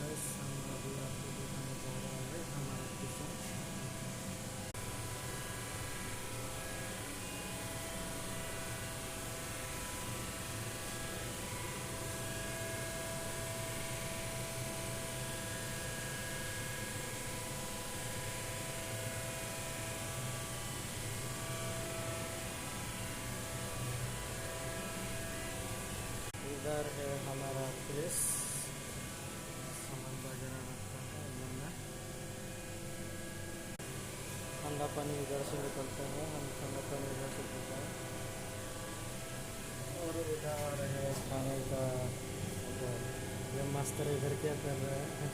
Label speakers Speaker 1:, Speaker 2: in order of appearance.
Speaker 1: Guys, हम अभी आपको दिखाने जा रहे हैं हमारा किचन। इधर है हमारा फ्रिज, सामान वगैरह रखता है इधर में। ठंडा पानी इधर से निकलता है, हम ठंडा पानी इधर से पीते हैं। और इधर है खाने का। ये मास्टर इधर क्या कर रहे हैं?